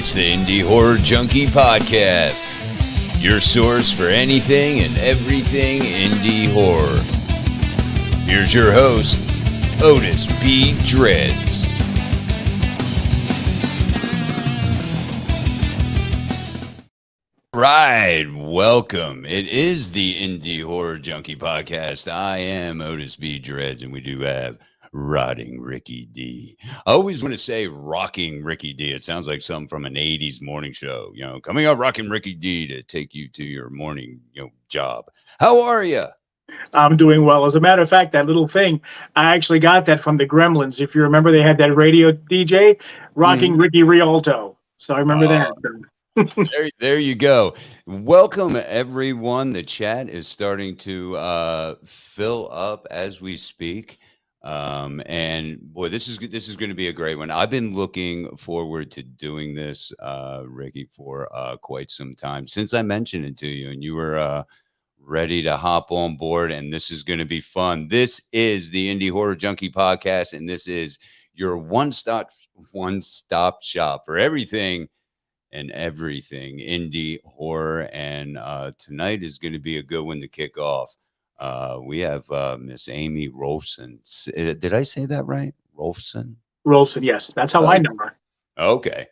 It's the Indie Horror Junkie Podcast, your source for anything and everything indie horror. Here's your host, Otis B. Dreds. Right, welcome. It is the Indie Horror Junkie Podcast. I am Otis B. Dreds, and we do have Rotting Ricky D. I always want to say Rocking Ricky D. It sounds like something from an 80s morning show. You know, coming up, Rocking Ricky D to take you to your morning, job. How are you? I'm doing well. As a matter of fact, that little thing, I actually got that from the Gremlins. If you remember, they had that radio DJ, Rocking Ricky Rialto. So I remember that. There you go. Welcome, everyone. The chat is starting to fill up as we speak. And boy, this is going to be a great one. I've been looking forward to doing this, Ricky, for quite some time since I mentioned it to you, and you were ready to hop on board. And this is going to be fun. This is the Indie Horror Junkie Podcast, and this is your one-stop shop for everything and everything indie horror. And tonight is going to be a good one to kick off. We have Miss Aimee Rolfsen. Did I say that right? Rolfsen, yes. That's how I know her. Okay.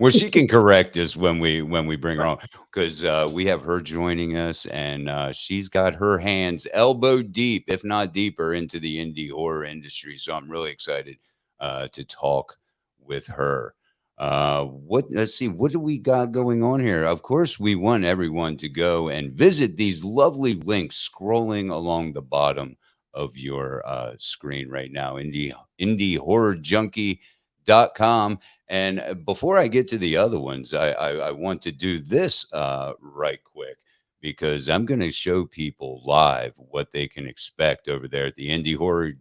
Well, she can correct us when we bring her on, because we have her joining us, and she's got her hands elbow deep, if not deeper, into the indie horror industry. So I'm really excited to talk with her. Let's see, what do we got going on here? Of course, we want everyone to go and visit these lovely links scrolling along the bottom of your screen right now, indiehorrorjunkie.com. And before I get to the other ones, I want to do this right quick, because I'm going to show people live what they can expect over there at the Indie Horror.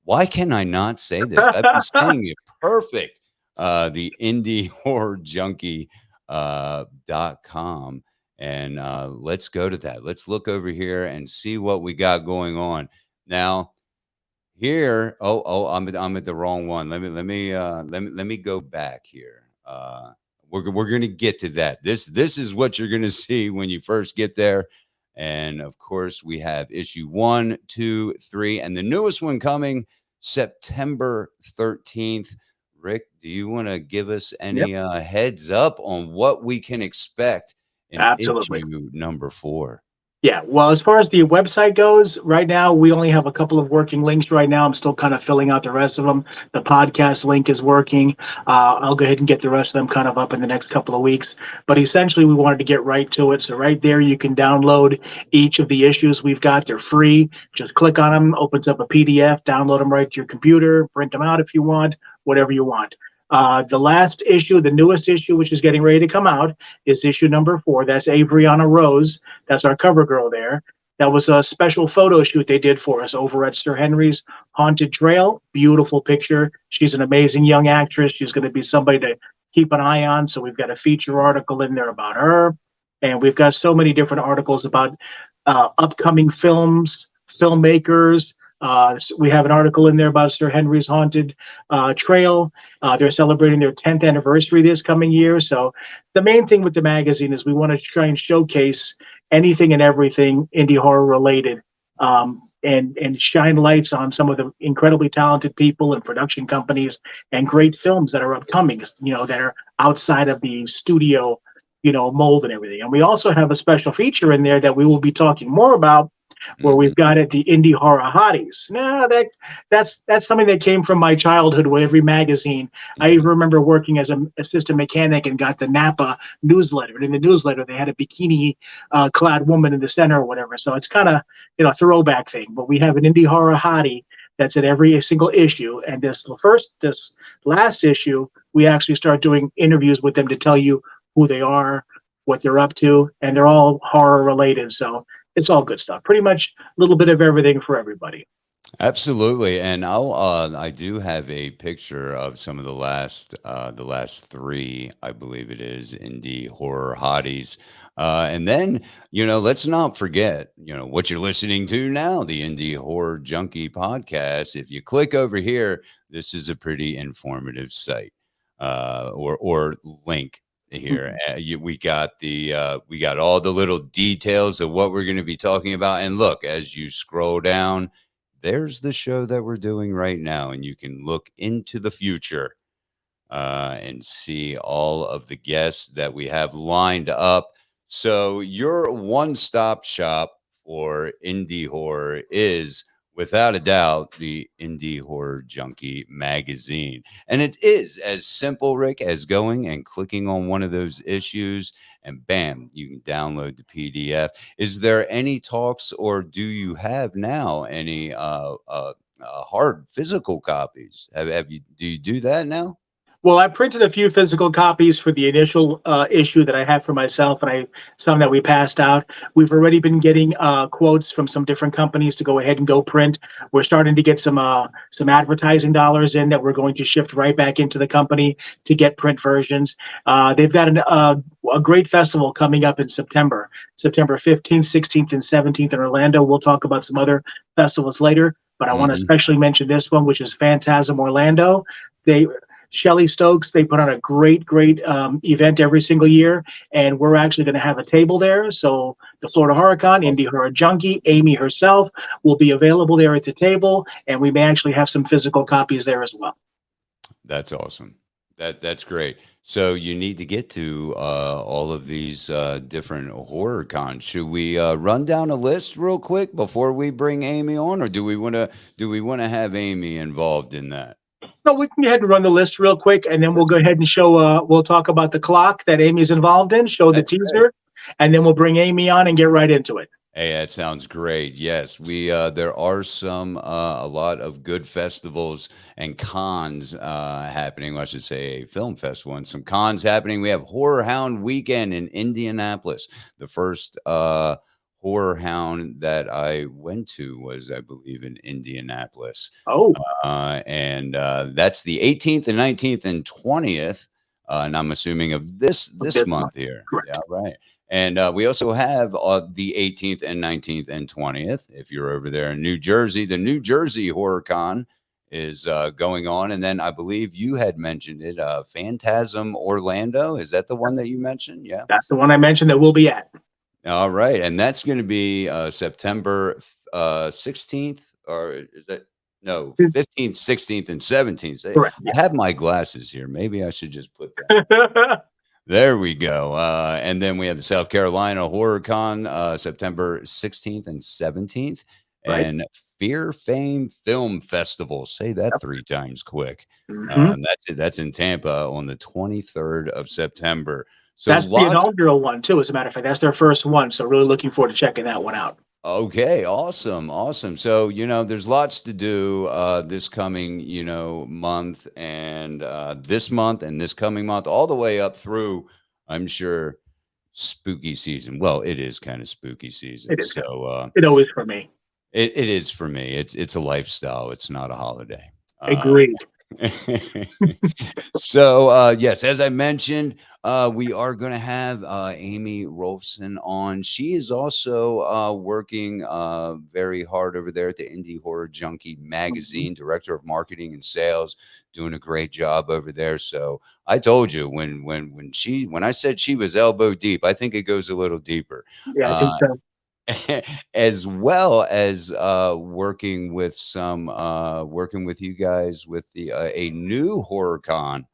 Why can I not say this? I've been saying it perfect. The Indie Horror Junkie .com, and let's go to that. Let's look over here and see what we got going on now. Here, I'm at the wrong one. Let me go back here. We're gonna get to that. This is what you're gonna see when you first get there. And of course, we have issue 1, 2, 3, and the newest one coming September 13th. Rick, do you want to give us any heads up on what we can expect in issue number 4? Yeah, well, as far as the website goes, right now we only have a couple of working links right now. I'm still kind of filling out the rest of them. The podcast link is working. I'll go ahead and get the rest of them kind of up in the next couple of weeks. But essentially, we wanted to get right to it. So right there, you can download each of the issues we've got. They're free. Just click on them, opens up a PDF, download them right to your computer, print them out if you want, whatever you want. The last issue, the newest issue, which is getting ready to come out, is issue number 4. That's Avriana Rose. That's our cover girl there. That was a special photo shoot they did for us over at Sir Henry's Haunted Trail. Beautiful picture. She's an amazing young actress. She's going to be somebody to keep an eye on. So we've got a feature article in there about her. And we've got so many different articles about upcoming films, filmmakers. We have an article in there about Sir Henry's Haunted Trail. They're celebrating their 10th anniversary this coming year. So the main thing with the magazine is we want to try and showcase anything and everything indie horror related, and shine lights on some of the incredibly talented people and production companies and great films that are upcoming, that are outside of the studio, mold and everything. And we also have a special feature in there that we will be talking more about, where we've got it, the Indie Horror Hotties. Now that's something that came from my childhood with every magazine. I even remember working as an assistant mechanic and got the Napa newsletter. And in the newsletter, they had a bikini clad woman in the center or whatever. So it's kind of, a throwback thing. But we have an Indie Horror Hottie that's in every single issue. And this last issue, we actually start doing interviews with them to tell you who they are, what they're up to, and they're all horror related. So it's all good stuff. Pretty much a little bit of everything for everybody. Absolutely. And I do have a picture of some of the last 3, I believe it is, Indie Horror Hotties. And then, let's not forget, what you're listening to now, the Indie Horror Junkie Podcast. If you click over here, this is a pretty informative site. or link here. We got all the little details of what we're going to be talking about. And look, as you scroll down, there's the show that we're doing right now, and you can look into the future and see all of the guests that we have lined up. So your one-stop shop for indie horror is, without a doubt, the Indie Horror Junkie Magazine. And it is as simple, Rick, as going and clicking on one of those issues, and bam, you can download the PDF. Is there any talks, or do you have now any hard physical copies? Have you, do you do that now? Well, I printed a few physical copies for the initial issue that I had for myself, and some that we passed out. We've already been getting quotes from some different companies to go ahead and go print. We're starting to get some advertising dollars in that we're going to shift right back into the company to get print versions. They've got a great festival coming up in September 15th, 16th, and 17th in Orlando. We'll talk about some other festivals later, but I want to especially mention this one, which is Phantasm Orlando. Shelley Stokes, they put on a great event every single year, and we're actually going to have a table there. So the Florida HorrorCon, Indie Horror Junkie, Aimee herself will be available there at the table, and we may actually have some physical copies there as well. That's awesome. That's great. So you need to get to all of these different horror cons. Should we run down a list real quick before we bring Aimee on, or do we want to have Aimee involved in that? No, we can go ahead and run the list real quick, and then we'll go ahead and show. We'll talk about the clock that Aimee's involved in, show the teaser, and then we'll bring Aimee on and get right into it. Hey, that sounds great. Yes, we there are a lot of good festivals and cons happening. I should say a film festival and some cons happening. We have Horror Hound Weekend in Indianapolis. The first Horror Hound that I went to was, I believe, in Indianapolis. Oh, and that's the 18th and 19th and 20th. And I'm assuming of this month here. Correct. Yeah, right. And we also have the 18th and 19th and 20th. If you're over there in New Jersey, the New Jersey Horror Con is going on. And then I believe you had mentioned it, Phantasm Orlando. Is that the one that you mentioned? Yeah. That's the one I mentioned that we'll be at. All right. And that's going to be September 16th, or is that? No, 15th, 16th, and 17th. Correct. I have my glasses here. Maybe I should just put that. There we go. And then we have the South Carolina Horror Con, September 16th and 17th. Right. And Fear Fame Film Festival. Say that 3 times quick. That's in Tampa on the 23rd of September. So that's the inaugural one, too, as a matter of fact. That's their first one. So really looking forward to checking that one out. Okay, awesome. So, there's lots to do this coming, month, and this month and this coming month, all the way up through, I'm sure, spooky season. Well, it is kind of spooky season. It is. So it always for me. It is for me. It's a lifestyle. It's not a holiday. Agreed. So yes, as I mentioned, we are going to have Aimee Rolfsen on. She is also working very hard over there at the Indie Horror Junkie Magazine, director of marketing and sales, doing a great job over there. So I told you when I said she was elbow deep, I think it goes a little deeper. Yeah, I think so. As well as working with you guys with the a new horror con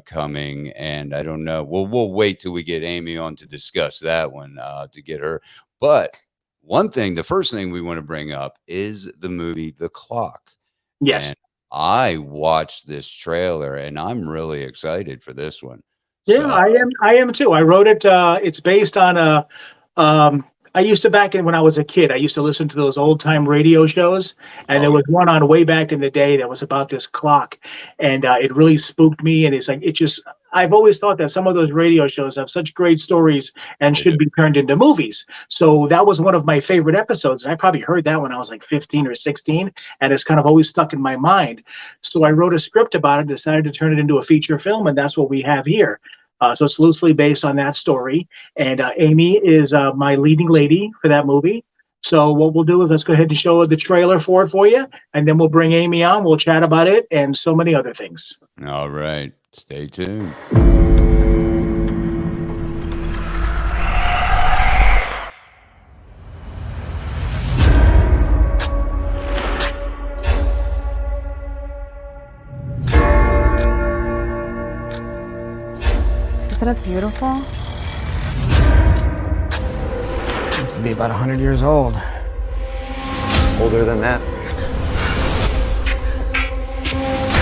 coming, and I don't know, we'll wait till we get Aimee on to discuss that one to get her. But the first thing we want to bring up is the movie The Clock. Yes. And I watched this trailer and I'm really excited for this one. Yeah, so, I am too. I wrote it. It's based on I used to, back when I was a kid, I used to listen to those old time radio shows, and there was one on way back in the day that was about this clock, and it really spooked me. And it's like, I've always thought that some of those radio shows have such great stories and should be turned into movies. So that was one of my favorite episodes. I probably heard that when I was like 15 or 16, and it's kind of always stuck in my mind. So I wrote a script about it, decided to turn it into a feature film, and that's what we have here. So it's loosely based on that story. And Aimee is my leading lady for that movie. So what we'll do is let's go ahead and show the trailer for you. And then we'll bring Aimee on. We'll chat about it and so many other things. All right. Stay tuned. Isn't it beautiful? Seems to be about 100 years old. Older than that.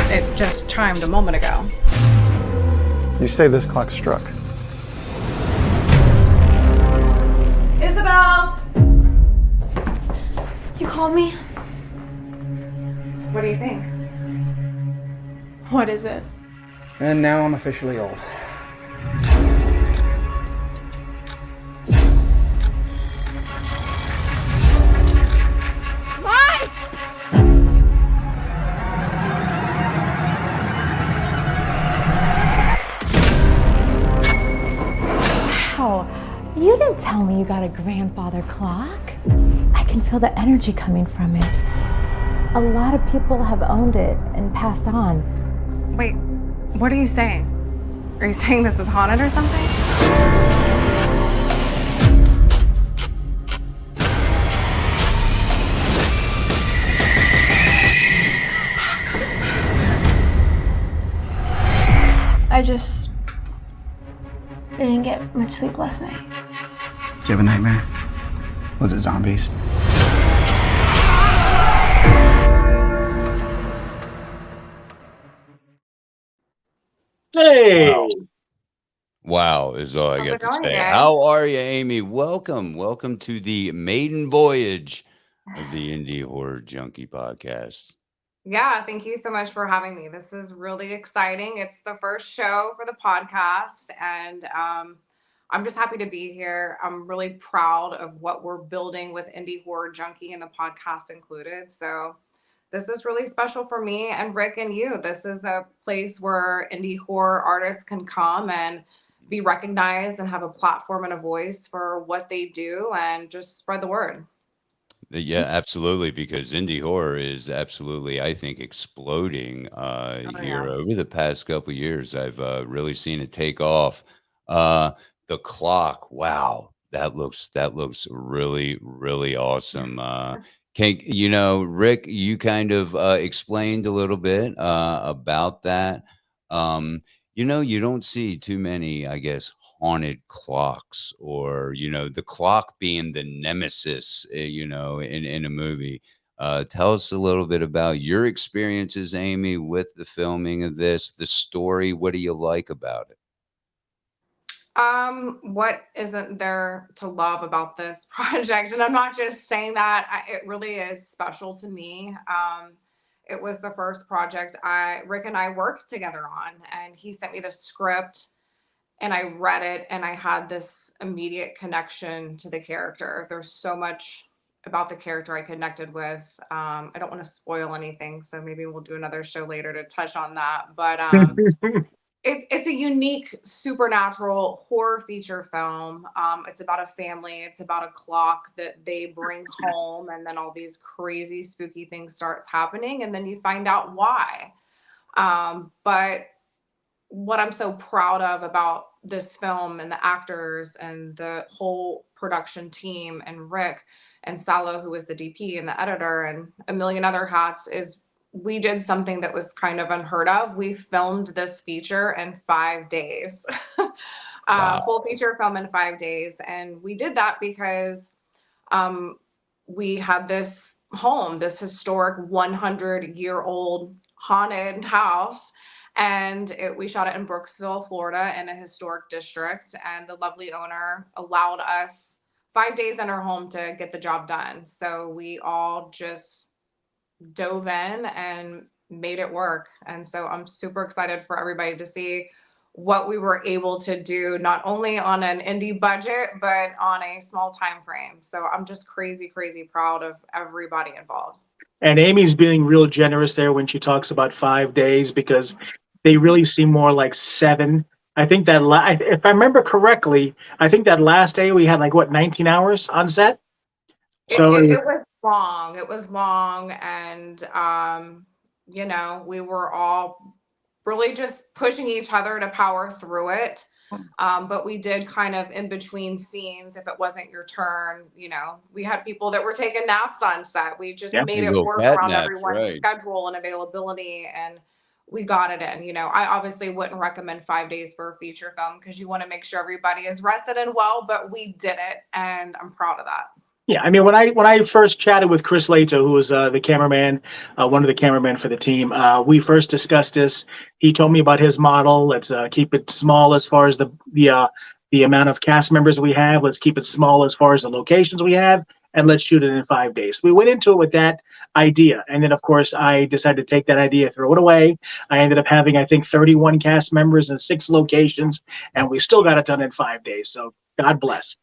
It just chimed a moment ago. You say this clock struck. Isabel! You called me? What do you think? What is it? And now I'm officially old. You didn't tell me you got a grandfather clock. I can feel the energy coming from it. A lot of people have owned it and passed on. Wait, what are you saying? Are you saying this is haunted or something? I just didn't get much sleep last night. Did you have a nightmare? Was it zombies? Hey. Wow is all I How's got it to going, say. guys? How are you, Aimee? Welcome to the maiden voyage of the Indie Horror Junkie podcast. Yeah, thank you so much for having me. This is really exciting. It's the first show for the podcast, and I'm just happy to be here. I'm really proud of what we're building with Indie Horror Junkie and the podcast included. So this is really special for me and Rick and you. This is a place where indie horror artists can come and be recognized and have a platform and a voice for what they do and just spread the word. Yeah, absolutely, because indie horror is absolutely, I think, exploding Oh, here yeah. over the past couple years. I've really seen it take off. Uh, the clock, wow, that looks really awesome. Rick, you kind of explained a little bit about that. You don't see too many, I guess, haunted clocks, or the clock being the nemesis, in a movie. Tell us a little bit about your experiences, Aimee, with the filming of this, the story. What do you like about it? What isn't there to love about this project? And I'm not just saying that. It really is special to me. It was the first project Rick and I worked together on, and he sent me the script and I read it and I had this immediate connection to the character. There's so much about the character I connected with. I don't want to spoil anything, so maybe we'll do another show later to touch on that. But it's a unique supernatural horror feature film. It's about a family. It's about a clock that they bring home, and then all these crazy, spooky things starts happening, and then you find out why. But what I'm so proud of about this film and the actors and the whole production team and Rick and Salo, who was the DP and the editor and a million other hats, is we did something that was kind of unheard of. We filmed this feature in 5 days, Wow. full feature film in 5 days. And we did that because we had this home, this historic 100-year-old haunted house. And we shot it in Brooksville, Florida, in a historic district. And the lovely owner allowed us 5 days in her home to get the job done. So we all just dove in and made it work. And so I'm super excited for everybody to see what we were able to do, not only on an indie budget, but on a small time frame. So I'm just crazy, crazy proud of everybody involved. And Amy's being real generous there when she talks about 5 days, because they really seem more like 7. I think that if I remember correctly, I think that last day we had 19 hours on set. So It was long. It was long, and we were all really just pushing each other to power through it. But we did kind of in between scenes, if it wasn't your turn, we had people that were taking naps on set. We just made You it go work cat around naps, everyone's right? schedule and availability, and we got it in. I obviously wouldn't recommend 5 days for a feature film because you want to make sure everybody is rested and well, but we did it, and I'm proud of that. Yeah, I mean, when I first chatted with Chris Lato, who was the cameraman, one of the cameramen for the team, we first discussed this. He told me about his model. Let's keep it small as far as the amount of cast members we have. Let's keep it small as far as the locations we have, and let's shoot it in 5 days. We went into it with that idea, and then of course I decided to take that idea, throw it away. I ended up having, I think, 31 cast members in 6 locations, and we still got it done in 5 days. So God bless.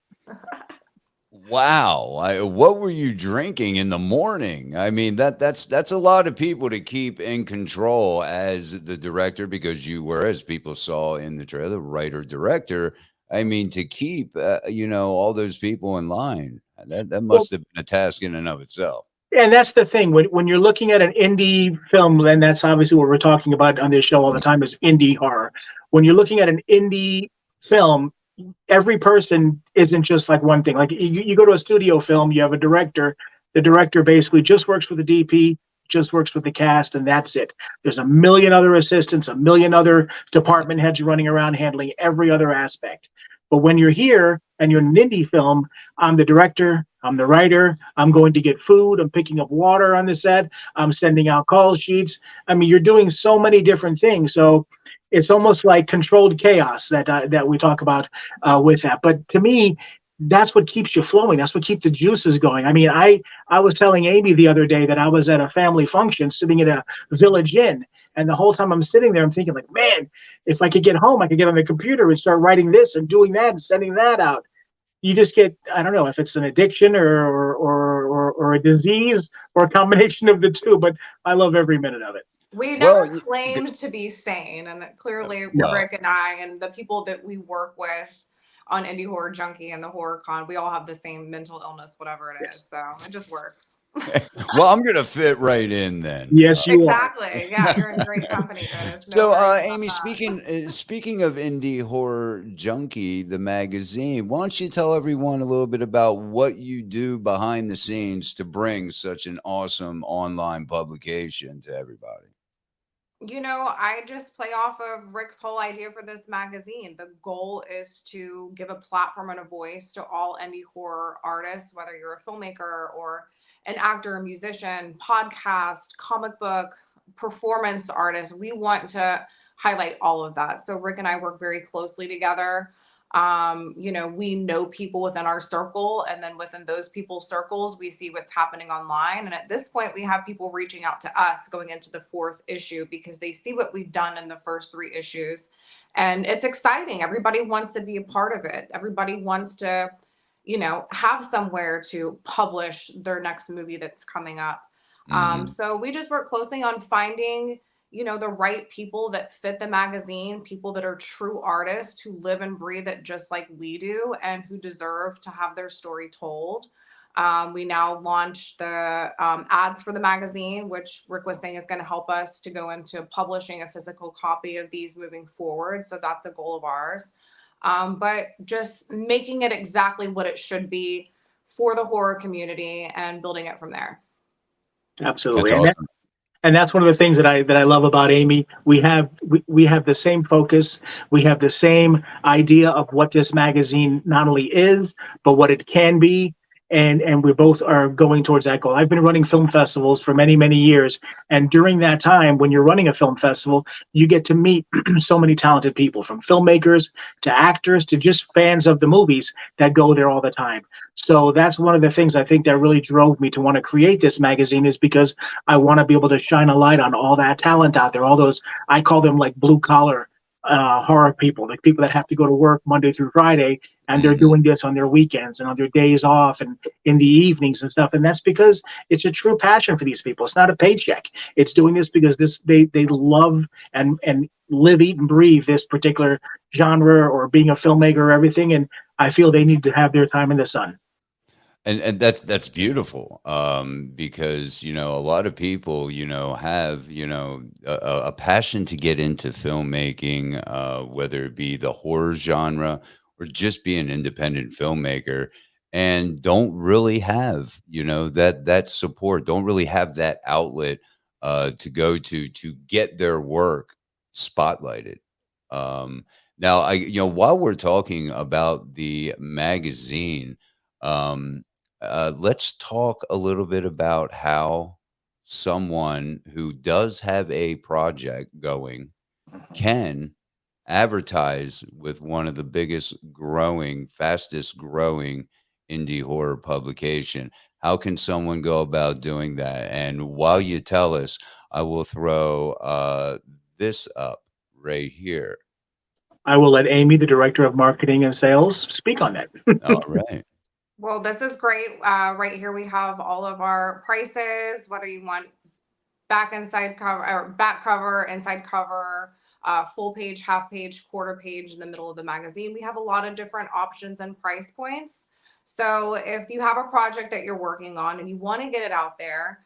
Wow. What were you drinking in the morning? I mean, that's a lot of people to keep in control as the director, because you were, as people saw in the trailer, writer director. I mean, to keep all those people in line. That must have been a task in and of itself. And that's the thing, when you're looking at an indie film, and that's obviously what we're talking about on this show all the time, is indie horror. When you're looking at an indie film, every person isn't just like one thing. Like you go to a studio film, you have a director. The director basically just works with the DP, just works with the cast, and that's it. There's a million other assistants, a million other department heads running around handling every other aspect. But when you're here and you're in an indie film, I'm the director, I'm the writer, I'm going to get food, I'm picking up water on the set, I'm sending out call sheets. I mean, you're doing so many different things. So it's almost like controlled chaos that we talk about with that. But to me, that's what keeps you flowing. That's what keeps the juices going. I mean, I was telling Aimee the other day that I was at a family function sitting in a Village Inn. And the whole time I'm sitting there, I'm thinking like, man, if I could get home, I could get on the computer and start writing this and doing that and sending that out. You just get, I don't know if it's an addiction or a disease or a combination of the two, but I love every minute of it. We never claimed to be sane, and clearly Rick and I and the people that we work with on Indie Horror Junkie and the Horror Con, we all have the same mental illness, whatever it is. So it just works. Well, I'm gonna fit right in then. Yes, you exactly. Yeah, you're in great company. So, Aimee, speaking of Indie Horror Junkie, the magazine, why don't you tell everyone a little bit about what you do behind the scenes to bring such an awesome online publication to everybody? I just play off of Rick's whole idea for this magazine. The goal is to give a platform and a voice to all indie horror artists, whether you're a filmmaker or an actor, a musician, podcast, comic book, performance artist. We want to highlight all of that. So Rick and I work very closely together. We know people within our circle, and then within those people's circles, we see what's happening online. And at this point, we have people reaching out to us going into the 4th issue because they see what we've done in the first 3 issues. And it's exciting. Everybody wants to be a part of it. Everybody wants to, have somewhere to publish their next movie that's coming up. So we just work closely on finding the right people that fit the magazine, people that are true artists who live and breathe it just like we do and who deserve to have their story told. We now launched the ads for the magazine, which Rick was saying is going to help us to go into publishing a physical copy of these moving forward. So that's a goal of ours. But just making it exactly what it should be for the horror community and building it from there. Absolutely. That's awesome. And that's one of the things that I love about Aimee. We have the same focus. We have the same idea of what this magazine not only is, but what it can be. And we both are going towards that goal. I've been running film festivals for many, many years. And during that time, when you're running a film festival, you get to meet so many talented people, from filmmakers to actors to just fans of the movies that go there all the time. So that's one of the things I think that really drove me to want to create this magazine, is because I want to be able to shine a light on all that talent out there, all those, I call them like blue collar horror people, like people that have to go to work Monday through Friday, and they're doing this on their weekends and on their days off and in the evenings and stuff. And that's because it's a true passion for these people. It's not a paycheck. It's doing this because they love and live, eat, and breathe this particular genre or being a filmmaker or everything. And I feel they need to have their time in the sun. And that's beautiful, because a lot of people have a passion to get into filmmaking, whether it be the horror genre or just be an independent filmmaker, and don't really have that support, don't really have that outlet to go to get their work spotlighted. Now, while we're talking about the magazine, um, let's talk a little bit about how someone who does have a project going can advertise with one of the biggest growing, fastest growing indie horror publication. How can someone go about doing that? And while you tell us, I will throw this up right here. I will let Aimee, the director of marketing and sales, speak on that. All right. Well, this is great. Right here we have all of our prices, whether you want back inside cover or back cover, inside cover, full page, half page, quarter page in the middle of the magazine. We have a lot of different options and price points. So if you have a project that you're working on and you want to get it out there,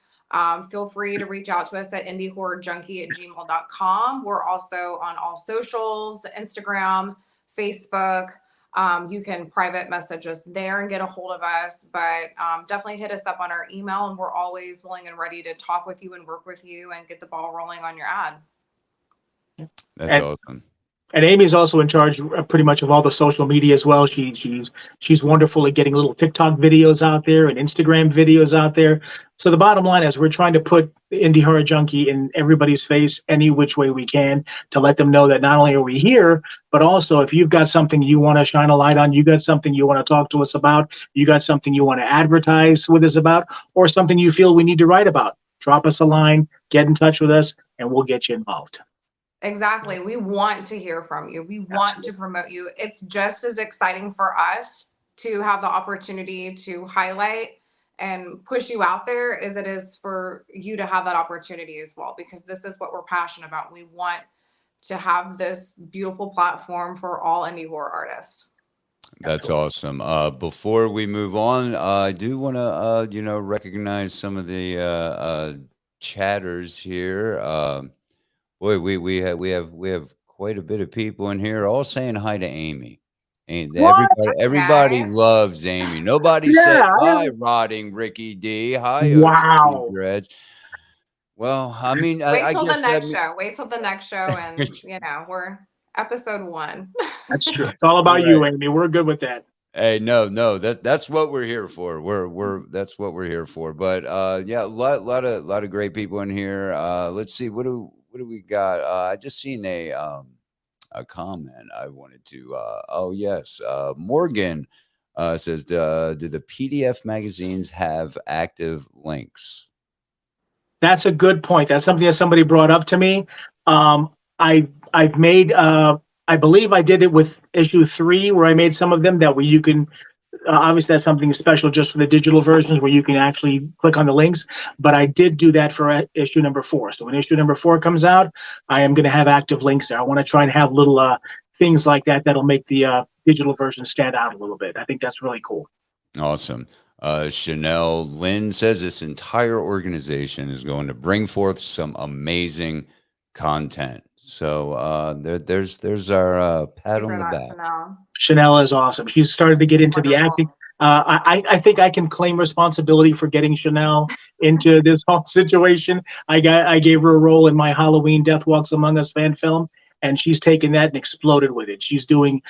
feel free to reach out to us at indiehorrorjunkie@gmail.com. We're also on all socials, Instagram, Facebook. You can private message us there and get a hold of us, but definitely hit us up on our email, and we're always willing and ready to talk with you and work with you and get the ball rolling on your ad. That's awesome. And Amy's also in charge pretty much of all the social media as well. She's wonderful at getting little TikTok videos out there and Instagram videos out there. So the bottom line is we're trying to put the Indie Horror Junkie in everybody's face any which way we can to let them know that not only are we here, but also if you've got something you want to shine a light on, you got something you want to talk to us about, you got something you want to advertise with us about, or something you feel we need to write about, drop us a line, get in touch with us, and we'll get you involved. Exactly. We want to hear from you. We want to promote you. It's just as exciting for us to have the opportunity to highlight and push you out there as it is for you to have that opportunity as well, because this is what we're passionate about. We want to have this beautiful platform for all indie horror artists. That's awesome. Before we move on, I do want to, recognize some of the chatters here. Boy, we have quite a bit of people in here, all saying hi to Aimee. And everybody Nice. loves Aimee. Nobody said hi, rotting Ricky D. Hi, Wow. Dreds. Well, I mean, Wait till I guess the next show. Wait till the next show, and we're episode 1. That's true. It's all about you, Aimee. We're good with that. Hey, no, that's what we're here for. That's what we're here for. But yeah, a lot of great people in here. Let's see, what do we got? I just seen a comment I wanted to. Oh yes, Morgan says, do the PDF magazines have active links? That's a good point. That's something that somebody brought up to me. I've made. I believe I did it with issue 3, where I made some of them that way you can. Obviously, that's something special just for the digital versions where you can actually click on the links. But I did do that for issue number 4. So when issue number 4 comes out, I am going to have active links there. I want to try and have little things like that that'll make the digital version stand out a little bit. I think that's really cool. Awesome. Chanel Lynn says this entire organization is going to bring forth some amazing content. So there's our pat on the back. Chanel is awesome. She's started to get into the acting. I think I can claim responsibility for getting Chanel into this whole situation. I gave her a role in my Halloween Death Walks Among Us fan film, and she's taken that and exploded with it. She's doing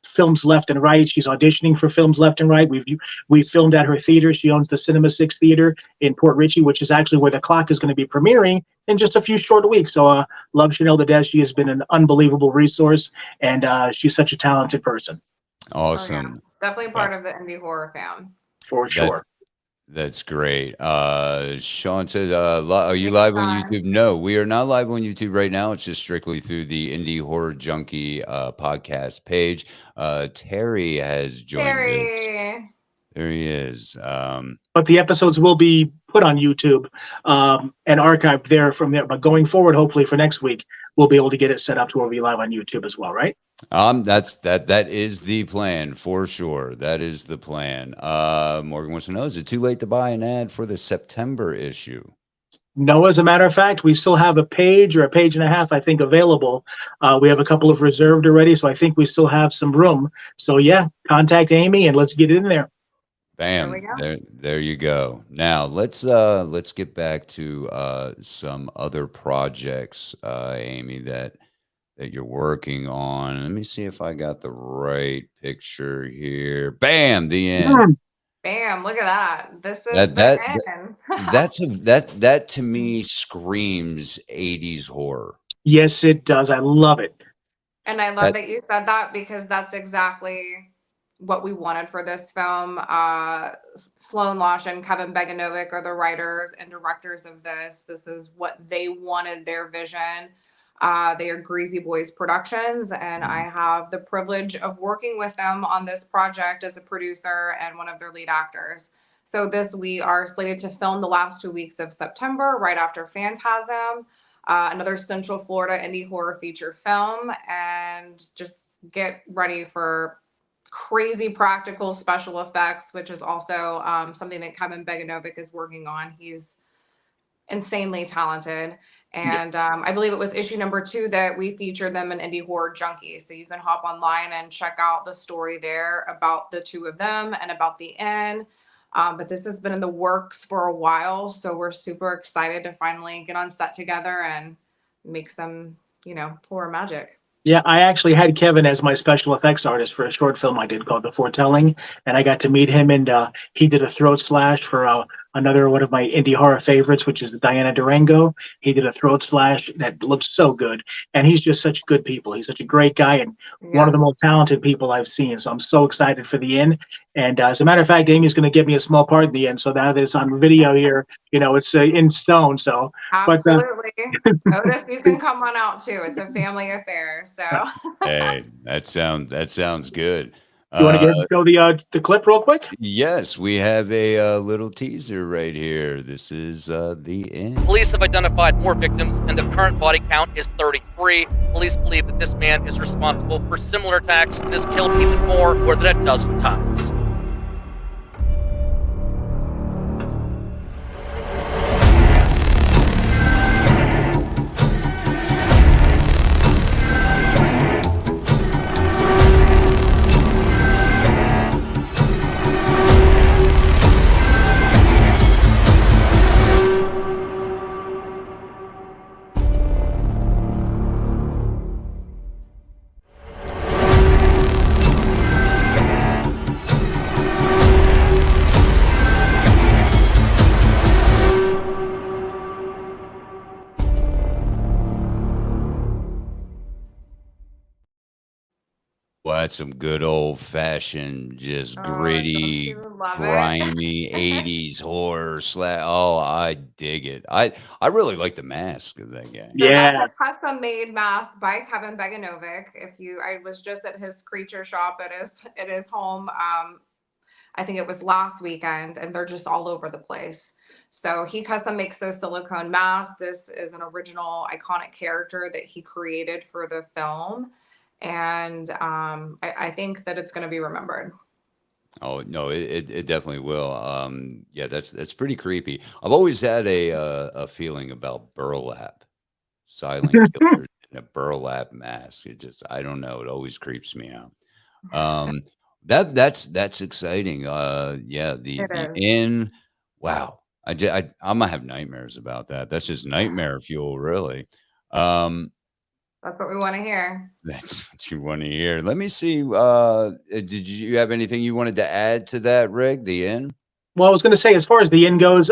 films left and right. She's auditioning for films left and right. We've filmed at her theater. She owns the Cinema 6 Theater in Port Richey, which is actually where The Clock is going to be premiering in just a few short weeks. So love Chanel to death. She has been an unbelievable resource, and she's such a talented person. Awesome. Oh, yeah. Definitely part of the indie horror fam. For sure. That's great. Sean says, are you live on YouTube? No, we are not live on YouTube right now. It's just strictly through the Indie Horror Junkie podcast page. Terry has joined us. There he is. But the episodes will be put on YouTube and archived there from there. But going forward, hopefully for next week, we'll be able to get it set up to where we live on YouTube as well, right? That is the plan for sure. That is the plan. Morgan wants to know, is it too late to buy an ad for the September issue? No, as a matter of fact, we still have a page or a page and a half, I think, available. We have a couple of reserved already, so I think we still have some room. So yeah, contact Aimee and let's get in there. Bam. There you go. Now let's get back to some other projects, Aimee, that you're working on. Let me see if I got the right picture here. Bam, the end. Bam, look at that. This is That end. that to me screams 80s horror. Yes, it does. I love it. And I love that you said that, because that's exactly what we wanted for this film. Sloan Losh and Kevin Beganovic are the writers and directors of this. This is what they wanted, their vision. They are Greasy Boys Productions, and I have the privilege of working with them on this project as a producer and one of their lead actors. So we are slated to film the last 2 weeks of September, right after Phantasm, another Central Florida indie horror feature film, and just get ready for crazy practical special effects, which is also something that Kevin Beganovic is working on. He's insanely talented. And I believe it was issue number 2 that we featured them in Indie Horror Junkies. So you can hop online and check out the story there about the 2 of them and about the inn. But this has been in the works for a while. So we're super excited to finally get on set together and make some, horror magic. Yeah, I actually had Kevin as my special effects artist for a short film I did called The Foretelling, and I got to meet him, and he did a throat slash for another one of my indie horror favorites, which is Diana Durango. He did a throat slash that looks so good, and he's just such good people. He's such a great guy and one of the most talented people I've seen, so I'm so excited for the end. And as a matter of fact, Amy's going to give me a small part in the end, so now that it's on video here, it's in stone. So, absolutely. Otis, you can come on out too. It's a family affair. So hey, that sounds good. You want to show the clip real quick? Yes, we have a little teaser right here. This is the end. Police have identified more victims, and the current body count is 33. Police believe that this man is responsible for similar attacks and has killed even more than a dozen times. Well, that's some good old-fashioned, just gritty, grimy 80s horror Oh, I dig it. I really like the mask of that guy. Yeah. That's a custom-made mask by Kevin Beganovic. I was just at his creature shop at his home. I think it was last weekend, and they're just all over the place. So he custom makes those silicone masks. This is an original iconic character that he created for the film. And I think that it's going to be remembered. Oh no, it definitely will. Yeah, that's pretty creepy. I've always had a feeling about burlap, silent killers in a burlap mask. I don't know. It always creeps me out. That's exciting. Yeah, the inn. Wow, I'm gonna have nightmares about that. That's just nightmare fuel, really. That's what we want to hear. That's what you want to hear. Let me see. Did you have anything you wanted to add to that, Rig? The inn? Well, I was going to say, as far as the inn goes,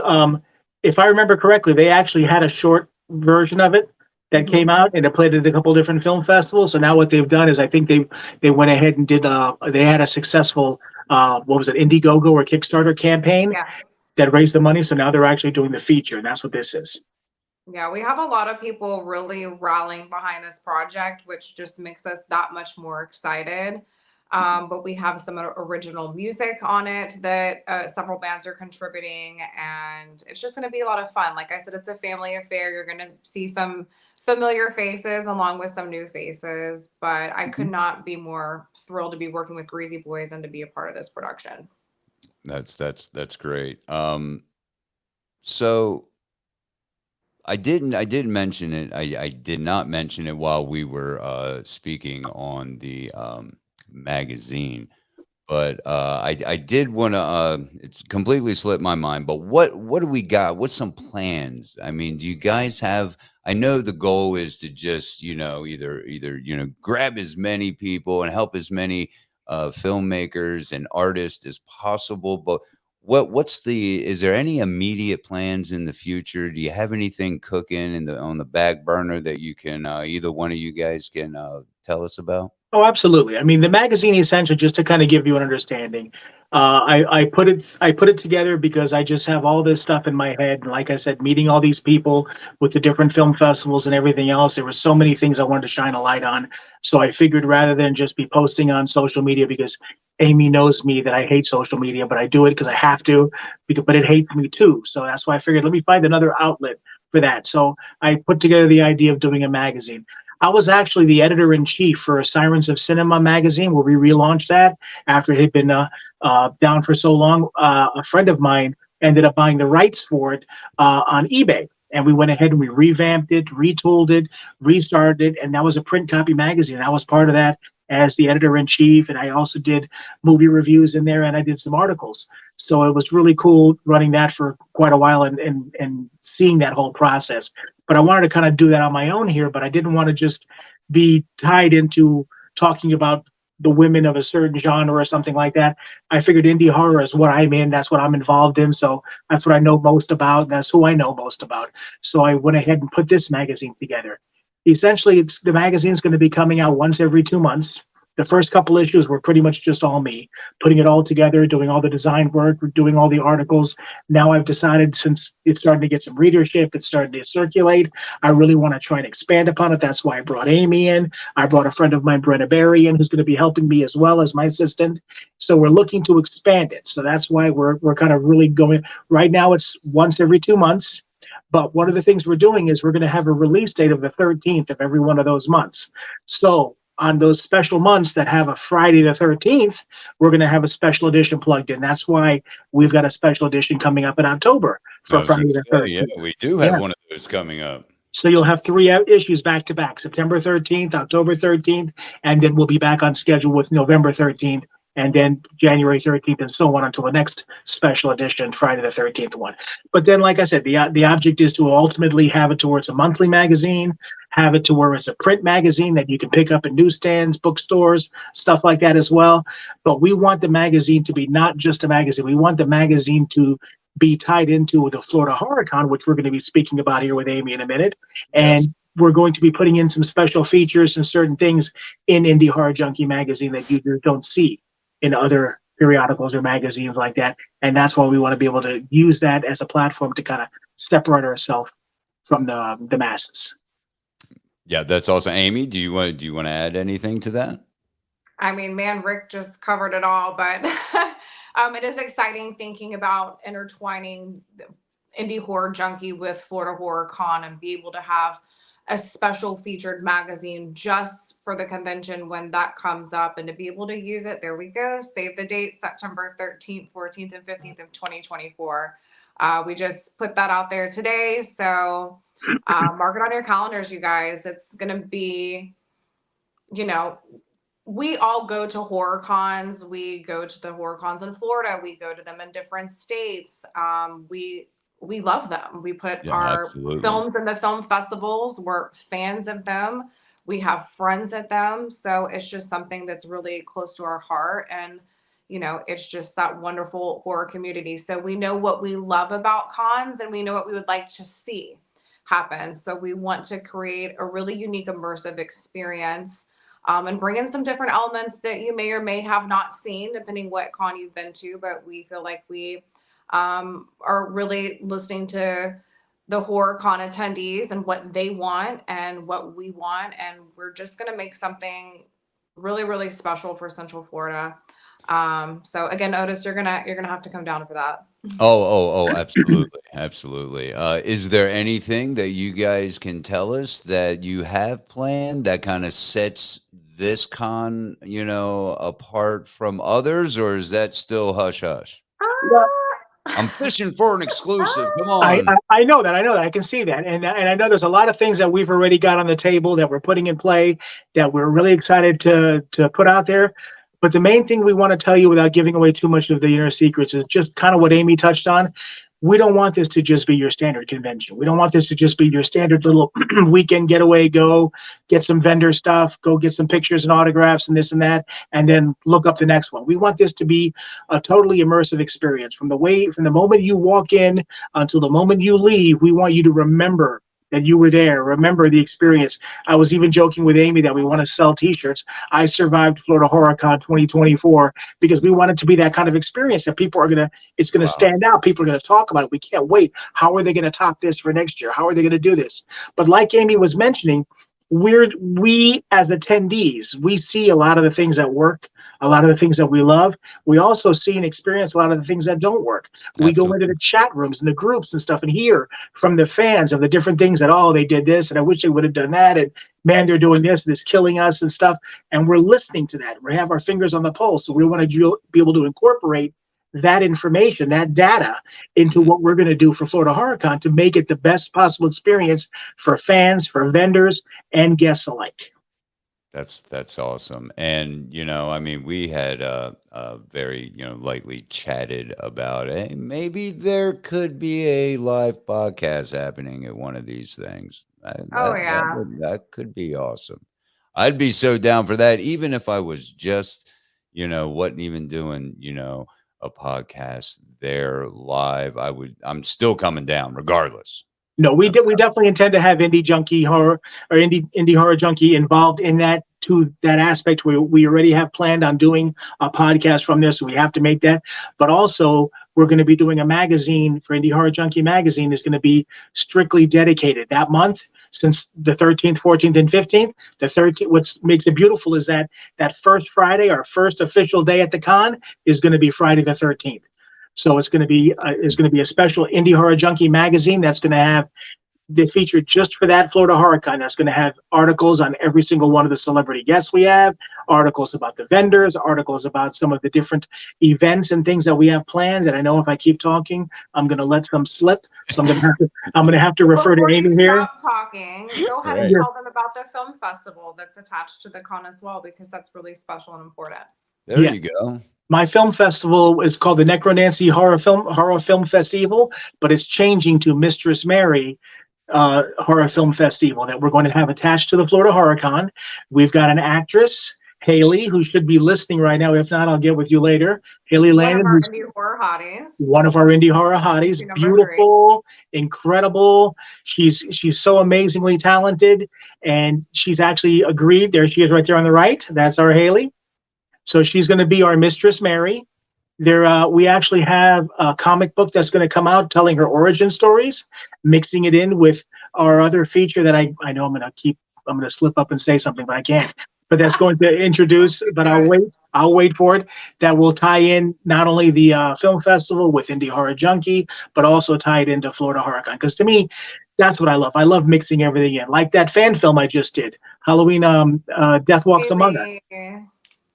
if I remember correctly, they actually had a short version of it that came out, and it played at a couple different film festivals. So now what they've done is, I think they went ahead and did. They had a successful what was it, Indiegogo or Kickstarter campaign that raised the money. So now they're actually doing the feature, and that's what this is. Yeah, we have a lot of people really rallying behind this project, which just makes us that much more excited. But we have some original music on it that several bands are contributing, and it's just going to be a lot of fun. Like I said, it's a family affair. You're going to see some familiar faces along with some new faces, but I could not be more thrilled to be working with Greasy Boys and to be a part of this production. That's great. So I didn't mention it. I did not mention it while we were speaking on the magazine. But I did want to. It's completely slipped my mind. But what do we got? What's some plans? I mean, do you guys have? I know the goal is to just either grab as many people and help as many filmmakers and artists as possible. But what's the? Is there any immediate plans in the future? Do you have anything cooking on the back burner that you can either one of you guys can tell us about? Oh, absolutely. I mean, the magazine essentially, just to kind of give you an understanding, I put it together because I just have all this stuff in my head. And like I said, meeting all these people with the different film festivals and everything else, there were so many things I wanted to shine a light on. So I figured rather than just be posting on social media, because Aimee knows me that I hate social media, but I do it because I have to, but it hates me too. So that's why I figured, let me find another outlet for that. So I put together the idea of doing a magazine. I was actually the editor-in-chief for Sirens of Cinema magazine, where we relaunched that after it had been down for so long. A friend of mine ended up buying the rights for it on eBay. And we went ahead and we revamped it, retooled it, restarted it, and that was a print copy magazine. I was part of that as the editor-in-chief, and I also did movie reviews in there, and I did some articles. So it was really cool running that for quite a while and seeing that whole process. But I wanted to kind of do that on my own here, but I didn't want to just be tied into talking about the women of a certain genre or something like that. I figured indie horror is what I'm in. That's what I'm involved in. So that's what I know most about. That's who I know most about. So I went ahead and put this magazine together. Essentially, the magazine's going to be coming out once every 2 months. The first couple issues were pretty much just all me, putting it all together, doing all the design work, doing all the articles. Now I've decided, since it's starting to get some readership, it's starting to circulate, I really want to try and expand upon it. That's why I brought Aimee in. I brought a friend of mine, Brenna Berry, in, who's going to be helping me as well as my assistant. So we're looking to expand it. So that's why we're kind of really going. Right now it's once every 2 months. But one of the things we're doing is we're going to have a release date of the 13th of every one of those months. So on those special months that have a Friday the 13th, we're going to have a special edition plugged in. That's why we've got a special edition coming up in October for Friday the 13th. Yeah, we do have one of those coming up. So you'll have 3 issues back to back, September 13th, October 13th, and then we'll be back on schedule with November 13th, and then January 13th, and so on until the next special edition, Friday the 13th one. But then, like I said, the object is to ultimately have it to where it's a monthly magazine, have it to where it's a print magazine that you can pick up in newsstands, bookstores, stuff like that as well. But we want the magazine to be not just a magazine. We want the magazine to be tied into the Florida HorrorCon, which we're going to be speaking about here with Aimee in a minute. And we're going to be putting in some special features and certain things in Indie Horror Junkie magazine that you don't see in other periodicals or magazines like that. And that's why we want to be able to use that as a platform to kind of separate ourselves from the masses. Yeah, that's awesome. Aimee, do you want to add anything to that? I mean, man, Rick just covered it all, but it is exciting thinking about intertwining Indie Horror Junkie with Florida Horror Con and be able to have a special featured magazine just for the convention when that comes up, and to be able to use it. There we go. Save the date, September 13th, 14th, and 15th of 2024. We just put that out there today. So mark it on your calendars, you guys. It's going to be, we all go to horror cons. We go to the horror cons in Florida. We go to them in different states. We love them. We put our films in the film festivals. We're fans of them. We have friends at them. So it's just something that's really close to our heart. And, it's just that wonderful horror community. So we know what we love about cons, and we know what we would like to see happen. So we want to create a really unique, immersive experience, and bring in some different elements that you may or may have not seen, depending what con you've been to. But we feel like we are really listening to the horror con attendees and what they want and what we want. And we're just going to make something really, really special for Central Florida. So again, Otis, you're gonna have to come down for that. Oh, absolutely, absolutely. Is there anything that you guys can tell us that you have planned that kind of sets this con, apart from others, or is that still hush hush? Well, I'm fishing for an exclusive. Come I, on. I I know that. I know that. I can see that. And I know there's a lot of things that we've already got on the table that we're putting in play that we're really excited to put out there. But the main thing we want to tell you without giving away too much of the inner secrets is just kind of what Aimee touched on. We don't want this to just be your standard convention. We don't want this to just be your standard little weekend getaway, go get some vendor stuff, go get some pictures and autographs and this and that, and then look up the next one. We want this to be a totally immersive experience. From the moment you walk in until the moment you leave, we want you to remember that you were there. Remember the experience. I was even joking with Aimee that we want to sell t-shirts. I survived Florida HorrorCon 2024 because we want it to be that kind of experience that it's going to stand out. People are going to talk about it. We can't wait. How are they going to top this for next year? How are they going to do this? But like Aimee was mentioning, we as attendees, we see a lot of the things that work, a lot of the things that we love. We also see and experience a lot of the things that don't work. We go into the chat rooms and the groups and stuff and hear from the fans of the different things that, oh, they did this and I wish they would have done that, and man, they're doing this and it's killing us and stuff. And we're listening to that. We have our fingers on the pulse. So we want to be able to incorporate that information, that data, into what we're going to do for Florida HorrorCon to make it the best possible experience for fans, for vendors, and guests alike. That's awesome. And, we had very, lightly chatted about, hey, maybe there could be a live podcast happening at one of these things. That could be awesome. I'd be so down for that, even if I was just, wasn't even doing, a podcast there live. I'm still coming down regardless. No, we definitely intend to have Indie Junkie Horror or Indie Horror Junkie involved in that, to that aspect. We already have planned on doing a podcast from there, so we have to make that. But also, we're going to be doing a magazine for Indie Horror Junkie Magazine. Is going to be strictly dedicated that month, since the 13th, 14th, and 15th. The 13th. What makes it beautiful is that first Friday, our first official day at the con, is going to be Friday the 13th. So it's going to be a special Indie Horror Junkie magazine that's going to have the feature just for that Florida HorrorCon. That's going to have articles on every single one of the celebrity guests we have, articles about the vendors, articles about some of the different events and things that we have planned. That I know if I keep talking, I'm going to let some slip. So I'm going to have to refer to Aimee here. Stop talking. Go ahead and tell them about the film festival that's attached to the con as well, because that's really special and important. There you go. My film festival is called the Necronancy Horror Film Festival, but it's changing to Mistress Mary Horror Film Festival that we're going to have attached to the Florida HorrorCon. We've got an actress, Haley, who should be listening right now. If not, I'll get with you later. Haley Landon, who's Indie Horror Hotties. One of our Indie Horror Hotties. Beautiful, incredible. She's so amazingly talented, and she's actually agreed. There she is right there on the right. That's our Haley. So she's going to be our Mistress Mary. We actually have a comic book that's going to come out telling her origin stories, mixing it in with our other feature that I know I'm going to slip up and say something, but I can't. But that's going to introduce, but I'll wait for it. That will tie in not only the film festival with Indie Horror Junkie, but also tie it into Florida HorrorCon. Because to me, that's what I love. I love mixing everything in. Like that fan film I just did, Halloween Death Walks Among Us.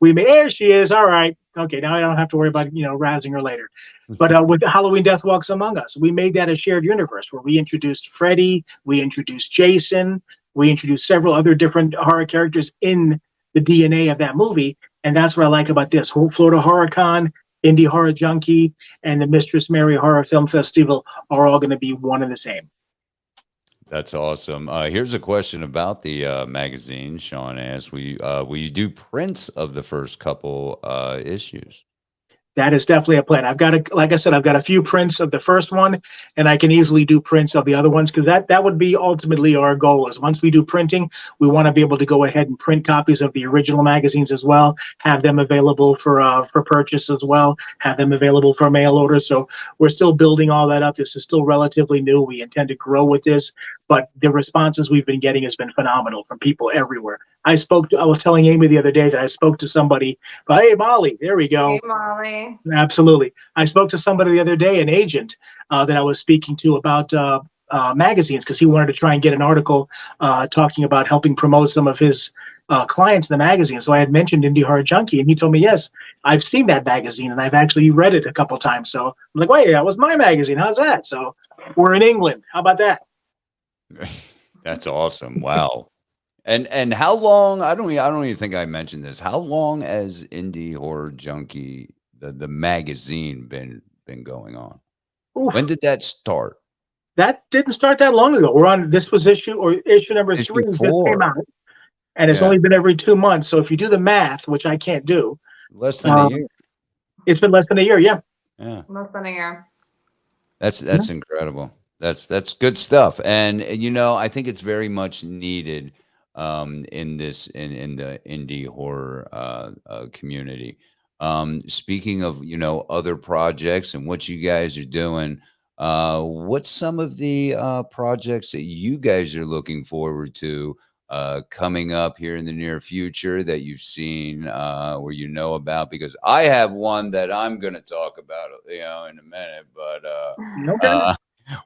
There she is. All right. Okay. Now I don't have to worry about, razzing her later. But with Halloween Death Walks Among Us, we made that a shared universe where we introduced Freddy, we introduced Jason, we introduced several other different horror characters in the DNA of that movie. And that's what I like about this. Florida HorrorCon, Indie Horror Junkie, and the Mistress Mary Horror Film Festival are all going to be one and the same. That's awesome. Here's a question about the magazine. Sean asked, will you do prints of the first couple issues? That is definitely a plan. Like I said, I've got a few prints of the first one, and I can easily do prints of the other ones, because that would be ultimately our goal. Is once we do printing, we want to be able to go ahead and print copies of the original magazines as well, have them available for purchase as well, have them available for mail orders. So we're still building all that up. This is still relatively new. We intend to grow with this, but the responses we've been getting has been phenomenal from people everywhere. I was telling Aimee the other day that I spoke to somebody. Hey, Molly, there we go. Hey, Molly. Absolutely. I spoke to somebody the other day, an agent that I was speaking to about magazines, because he wanted to try and get an article talking about helping promote some of his clients in the magazine. So I had mentioned Indie Horror Junkie, and he told me, yes, I've seen that magazine and I've actually read it a couple times. So I'm like, wait, that was my magazine. How's that? So we're in England. How about that? That's awesome. Wow. And how long? I don't even think I mentioned this. How long has Indie Horror Junkie, the magazine, been going on? Oof. When did that start? That didn't start that long ago. We're on, this was issue number 3 just came out, and it's only been every 2 months. So if you do the math, which I can't do, less than a year. It's been less than a year. Yeah. Less than a year. That's incredible. That's good stuff. And I think it's very much needed in the indie horror community. Speaking of other projects and what you guys are doing, what's some of the projects that you guys are looking forward to coming up here in the near future that you've seen or about? Because I have one that I'm going to talk about in a minute, but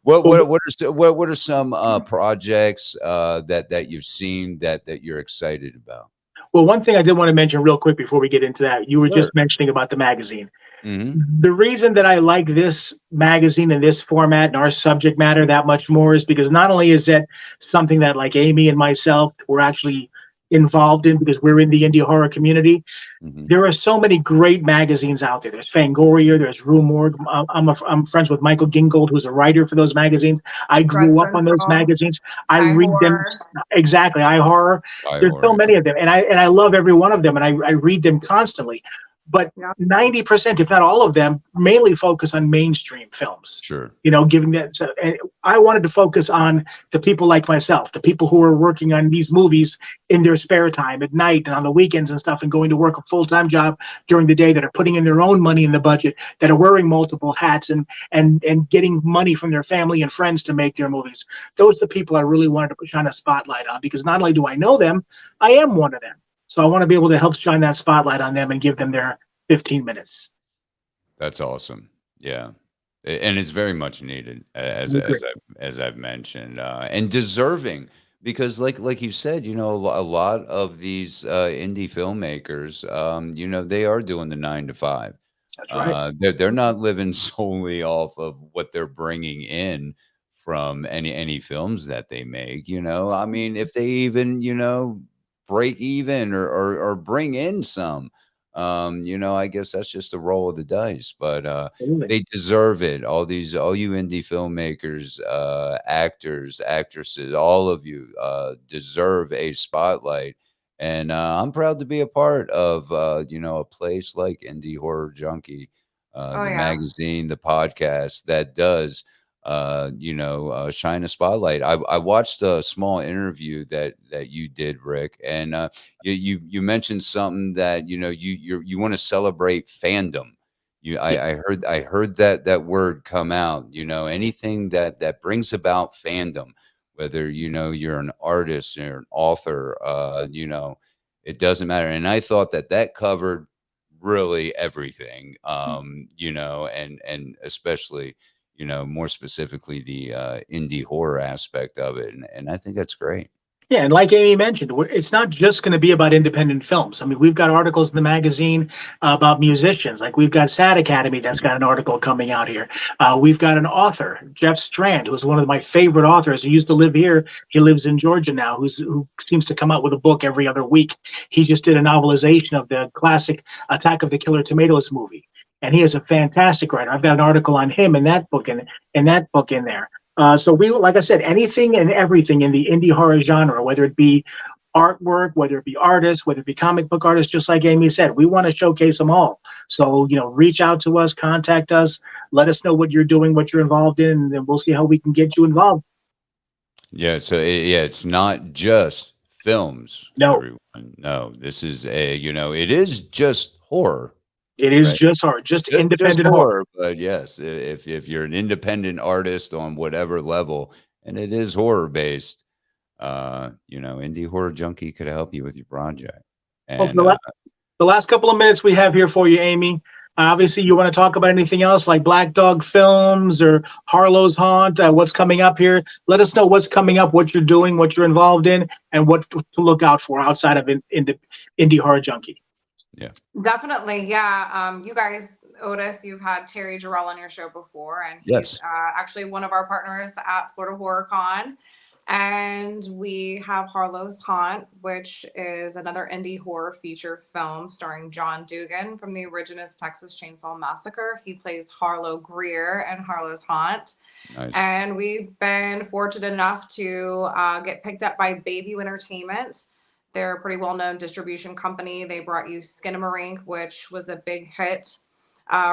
what are some projects that you've seen that you're excited about? Well, one thing I did want to mention real quick before we get into that, you were just mentioning about the magazine. Mm-hmm. The reason that I like this magazine and this format and our subject matter that much more is because not only is that something that like Aimee and myself were actually involved in because we're in the indie horror community. Mm-hmm. There are so many great magazines out there. There's Fangoria, there's Rue Morgue. I'm friends with Michael Gingold, who's a writer for those magazines. I grew up on those magazines. I read them. Exactly. iHorror. There's so many of them. And I love every one of them, and I read them constantly. But 90%, if not all of them, mainly focus on mainstream films. Sure. Giving that. So, and I wanted to focus on the people like myself, the people who are working on these movies in their spare time at night and on the weekends and stuff, and going to work a full-time job during the day, that are putting in their own money in the budget, that are wearing multiple hats and getting money from their family and friends to make their movies. Those are the people I really wanted to shine a spotlight on, because not only do I know them, I am one of them. So I want to be able to help shine that spotlight on them and give them their 15 minutes. That's awesome. Yeah. And it's very much needed, as I've mentioned, and deserving, because like you said, a lot of these indie filmmakers, they are doing the 9 to 5. That's right. They're not living solely off of what they're bringing in from any films that they make. I mean, if they even break even or bring in some, I guess that's just a roll of the dice, but they deserve it. All you indie filmmakers, actors, actresses, all of you deserve a spotlight. And I'm proud to be a part of a place like Indie Horror Junkie, magazine, the podcast that does shine a spotlight. I watched a small interview that you did, Rick, and you mentioned something that you want to celebrate fandom. I heard that word come out. Anything that brings about fandom, whether you're an artist or an author, it doesn't matter. And I thought that covered really everything, and especially more specifically the indie horror aspect of it. And I think that's great. Yeah, and like Aimee mentioned, it's not just going to be about independent films. I mean, we've got articles in the magazine about musicians. Like we've got Sad Academy that's got an article coming out here. We've got an author, Jeff Strand, who's one of my favorite authors. He used to live here. He lives in Georgia now, who seems to come out with a book every other week. He just did a novelization of the classic Attack of the Killer Tomatoes movie. And he is a fantastic writer. I've got an article on him in that book in there. So we, like I said, anything and everything in the indie horror genre, whether it be artwork, whether it be artists, whether it be comic book artists, just like Aimee said, we want to showcase them all. So, reach out to us, contact us, let us know what you're doing, what you're involved in, and then we'll see how we can get you involved. Yeah. So it's not just films. No, everyone. No, this is it is just horror. It is just horror, just independent horror. But yes, if you're an independent artist on whatever level, and it is horror based, Indie Horror Junkie could help you with your project. Well, And the last couple of minutes we have here for you, Aimee. Obviously, you want to talk about anything else like Black Dog Films or Harlow's Haunt, what's coming up here? Let us know what's coming up, what you're doing, what you're involved in, and what to look out for outside of Indie Horror Junkie. yeah, Definitely. Yeah. You guys, Otis, you've had Terry Jarrell on your show before, and he's yes, actually one of our partners at Florida Horror Con. And we have Harlow's Haunt, which is another indie horror feature film starring John Dugan from the Originus Texas Chainsaw Massacre. He plays Harlow Greer in Harlow's Haunt. nice. And we've been fortunate enough to get picked up by Bayview Entertainment. They're a pretty well-known distribution company. They brought you Skinamarink, which was a big hit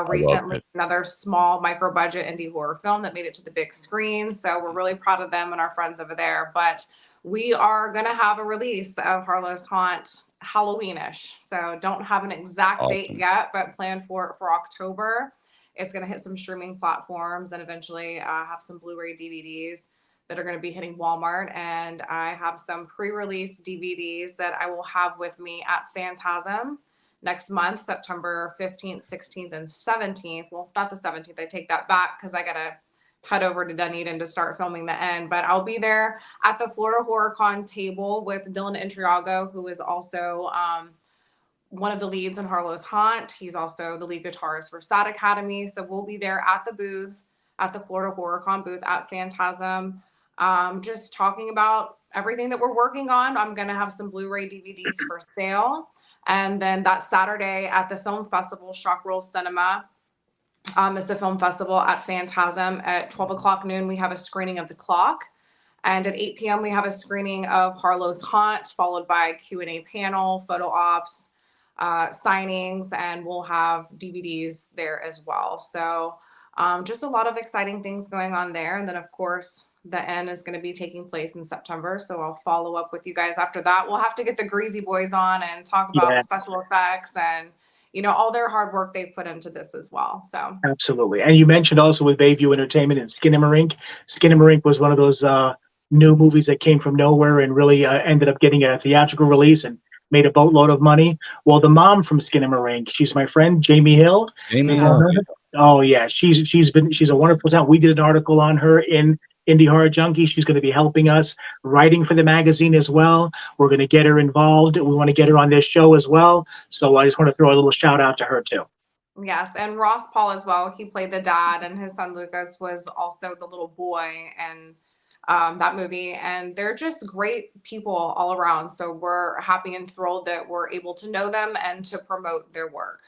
recently. Another small micro-budget indie horror film that made it to the big screen. So we're really proud of them and our friends over there. But we are going to have a release of Harlow's Haunt Halloweenish. So don't have an exact date yet, but plan for it for October. It's going to hit some streaming platforms and eventually have some Blu-ray DVDs that are going to be hitting Walmart. And I have some pre-release DVDs that I will have with me at Phantasm next month, September 15th, 16th, and 17th. Well, not the 17th. I take that back because I got to head over to Dunedin to start filming the end. But I'll be there at the Florida Horror Con table with Dylan Intriago, who is also one of the leads in Harlow's Haunt. He's also the lead guitarist for Sad Academy. So we'll be there at the booth, at the Florida Horror Con booth at Phantasm, just talking about everything that we're working on. I'm going to have some Blu-ray DVDs for sale. And then that Saturday at the film festival, Shock Roll Cinema, is the film festival at Phantasm. At 12 o'clock noon, we have a screening of The Clock. And at 8 p.m., we have a screening of Harlow's Haunt, followed by a Q&A panel, photo ops, signings, and we'll have DVDs there as well. So just a lot of exciting things going on there. And then, of course, the end is going to be taking place in September. So I'll follow up with you guys after that. We'll have to get the Greasy Boys on and talk about special effects and, all their hard work they've put into this as well. So absolutely. And you mentioned also with Bayview Entertainment and Skinamarink. Skinamarink was one of those new movies that came from nowhere and really ended up getting a theatrical release and made a boatload of money. Well, the mom from Skinamarink, she's my friend, Jamie Hill. Aimee Hill. Oh yeah, she's a wonderful talent. We did an article on her in Indie Horror Junkie. She's going to be helping us writing for the magazine as well. We're going to get her involved. We want to get her on this show as well. So I just want to throw a little shout out to her too. Yes, and Ross Paul as well. He played the dad, and his son Lucas was also the little boy and that movie. And they're just great people all around. So we're happy and thrilled that we're able to know them and to promote their work.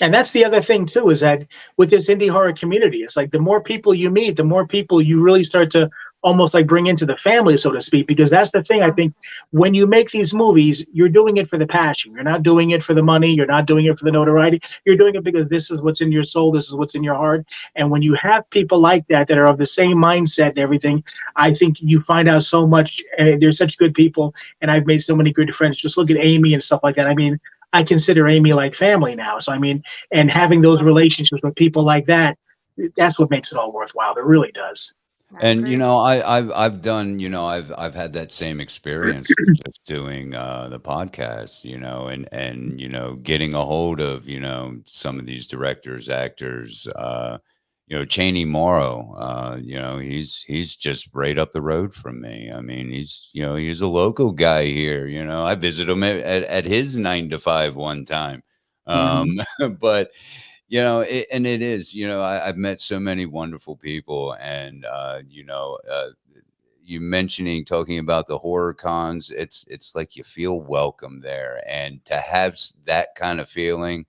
And that's the other thing too, is that with this indie horror community, it's like the more people you meet, the more people you really start to almost like bring into the family, so to speak, because that's the thing. I think when you make these movies, you're doing it for the passion. You're not doing it for the money. You're not doing it for the notoriety. You're doing it because this is what's in your soul. This is what's in your heart. And when you have people like that are of the same mindset and everything, I think you find out so much. And they're such good people. And I've made so many good friends. Just look at Aimee and stuff like that. I mean, I consider Aimee like family now. So, I mean, and having those relationships with people like that, that's what makes it all worthwhile. It really does. And I've done, I've had that same experience with just doing the podcast, and getting a hold of some of these directors, actors, Chaney Morrow, he's just right up the road from me. I mean, he's a local guy here. I visited him at his 9 to 5 one time, but. And it is, I've met so many wonderful people, and you talking about the horror cons, it's like you feel welcome there, and to have that kind of feeling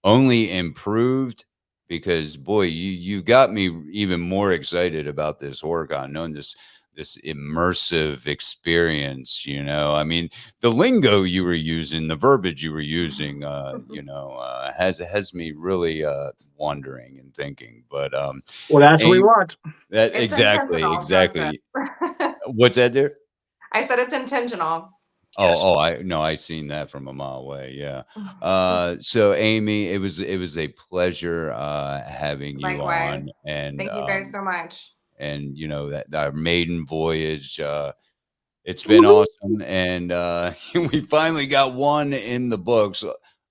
only improved because boy, you got me even more excited about this horror con, knowing this immersive experience. I mean, the lingo you were using, the verbiage you were using, has me really wondering and thinking. But well, that's what we want. That exactly. What's that there? I said it's intentional. I seen that from a mile away. Yeah. So Aimee, it was a pleasure having you on, and thank you guys so much. and you know that our maiden voyage. It's been awesome, and we finally got one in the books.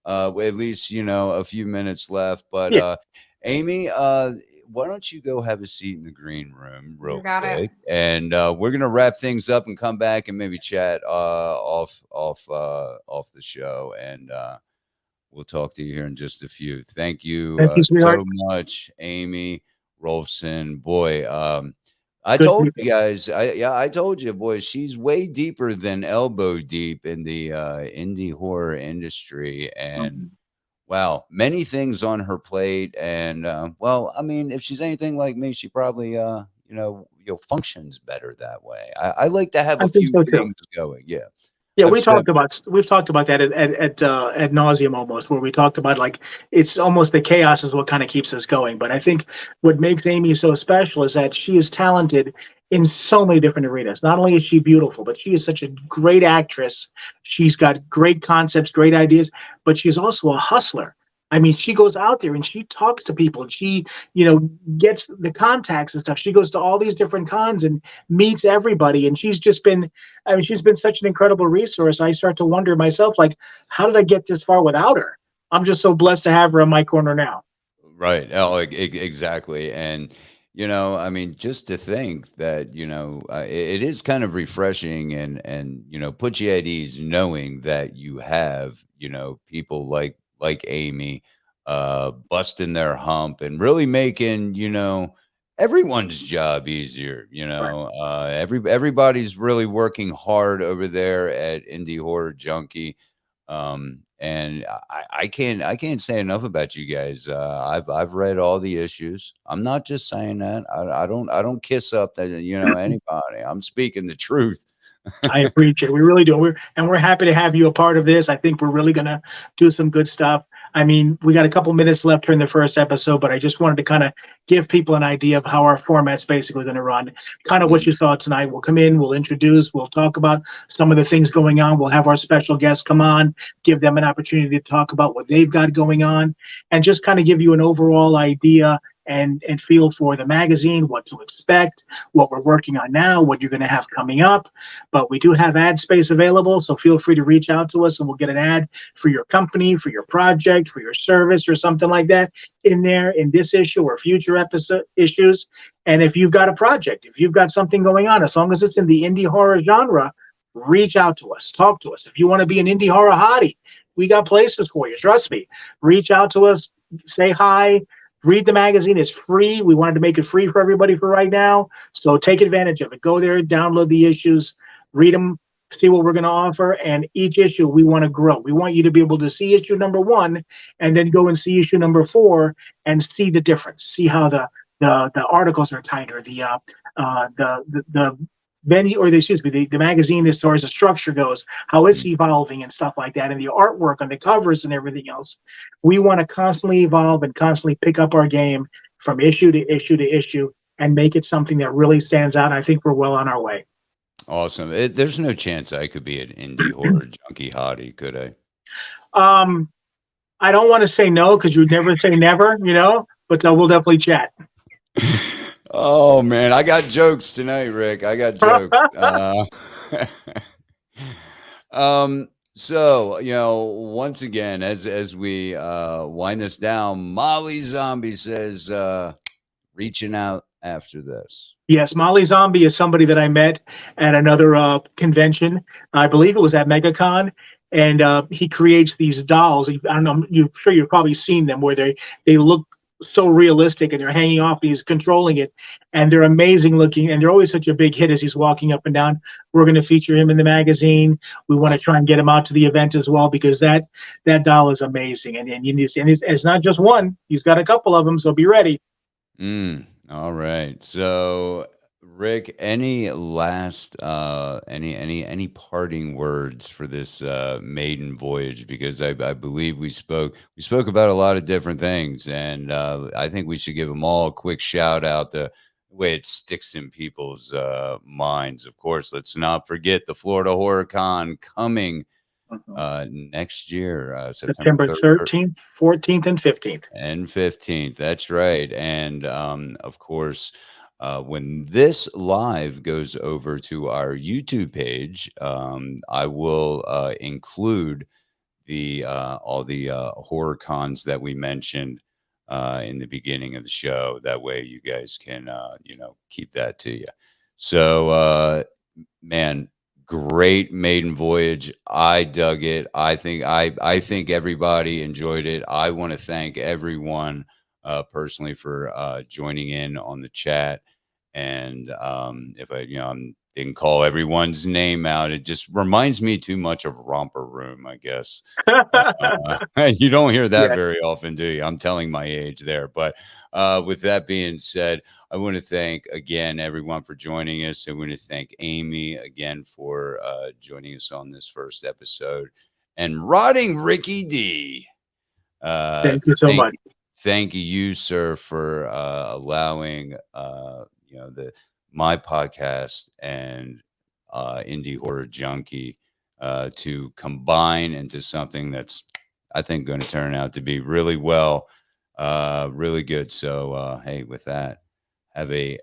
At least you know a few minutes left. But Yeah. Aimee, why don't you go have a seat in the green room real You got it. quick, and we're gonna wrap things up and come back and maybe chat off the show, and we'll talk to you here in just a few. Thank you Thank you, sweetheart. so much, Aimee Rolfsen. Boy, I Good told people. you guys, I told you, boy, she's way deeper than elbow deep in the indie horror industry, and wow, many things on her plate. And well, I mean, if she's anything like me, she probably functions better that way. I like to have I a think few so too. things going. Yeah. Yeah, I've we've spent talked about that at nauseum almost, where we talked about like it's almost the chaos is what kind of keeps us going. But I think what makes Aimee so special is that she is talented in so many different arenas. Not only is she beautiful, but she is such a great actress. She's got great concepts, great ideas, but she's also a hustler. I mean, she goes out there and she talks to people and she, gets the contacts and stuff. She goes to all these different cons and meets everybody. And she's been such an incredible resource. I start to wonder myself, like, how did I get this far without her? I'm just so blessed to have her in my corner now. right. Oh, exactly. And I mean, just to think that it is kind of refreshing and put you at ease knowing that you have people like Aimee busting their hump and really making everyone's job easier. Everybody's really working hard over there at Indie Horror Junkie. And I can't say enough about you guys. I've read all the issues. I'm not just saying that. I don't kiss up that anybody. I'm speaking the truth. I appreciate it. We really do. We're happy to have you a part of this. I think we're really going to do some good stuff. I mean, we got a couple minutes left here in the first episode, but I just wanted to kind of give people an idea of how our format's basically going to run. Kind of what you saw tonight. We'll come in, we'll introduce, we'll talk about some of the things going on. We'll have our special guests come on, give them an opportunity to talk about what they've got going on, and just kind of give you an overall idea and feel for the magazine, what to expect, what we're working on now, what you're going to have coming up. But we do have ad space available, so feel free to reach out to us and we'll get an ad for your company, for your project, for your service or something like that in there in this issue or future episode issues. And if you've got a project, if you've got something going on, as long as it's in the indie horror genre, reach out to us, talk to us. If you want to be an indie horror hottie, we got places for you. Trust me. Reach out to us, say hi. Read the magazine. It's free. We wanted to make it free for everybody for right now. So take advantage of it. Go there, download the issues, read them, see what we're going to offer. And each issue we want to grow. We want you to be able to see issue number 1 and then go and see issue number 4 and see the difference. See how the articles are tighter, the venue, or the magazine as far as the structure goes, how it's evolving and stuff like that, and the artwork on the covers and everything else. We want to constantly evolve and constantly pick up our game from issue to issue to issue and make it something that really stands out. I think we're well on our way. Awesome. There's no chance I could be an indie horror junkie hottie, could I? I don't want to say no because you never say never, but we'll definitely chat. Oh man, I got jokes tonight, Rick. I got jokes. So once again, as we wind this down, Molly Zombie says, reaching out after this. Yes, Molly Zombie is somebody that I met at another convention. I believe it was at MegaCon, and he creates these dolls. I don't know, you're sure you've probably seen them, where they look so realistic and they're hanging off and he's controlling it, and they're amazing looking, and they're always such a big hit as he's walking up and down. We're going to feature him in the magazine. We want to try and get him out to the event as well, because that doll is amazing, and you need to, and it's not just one, he's got a couple of them, so be ready. All right, so Rick, any last any parting words for this maiden voyage? Because I believe we spoke about a lot of different things, and I think we should give them all a quick shout out, the way it sticks in people's minds. Of course, let's not forget the Florida Horror Con coming next year, September 13th, 14th, and 15th. That's right. And of course, when this live goes over to our YouTube page, I will include the all the horror cons that we mentioned in the beginning of the show. That way, you guys can keep that to you. So, man, great maiden voyage. I dug it. I think everybody enjoyed it. I want to thank everyone personally for joining in on the chat. And if I didn't call everyone's name out, it just reminds me too much of Romper Room, I guess. You don't hear that very often, do you? I'm telling my age there. But with that being said, I want to thank again everyone for joining us. I want to thank Aimee again for joining us on this first episode, and Rotting Ricky D. Thank you so much. Thank you, sir, for allowing my podcast and Indie Horror Junkie to combine into something that's, I think, going to turn out to be really really good. So, hey, with that, have a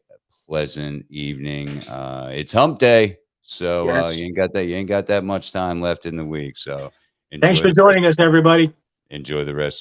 pleasant evening. It's Hump Day, so you ain't got that much time left in the week. So, Thanks for joining us, everybody. Enjoy the rest.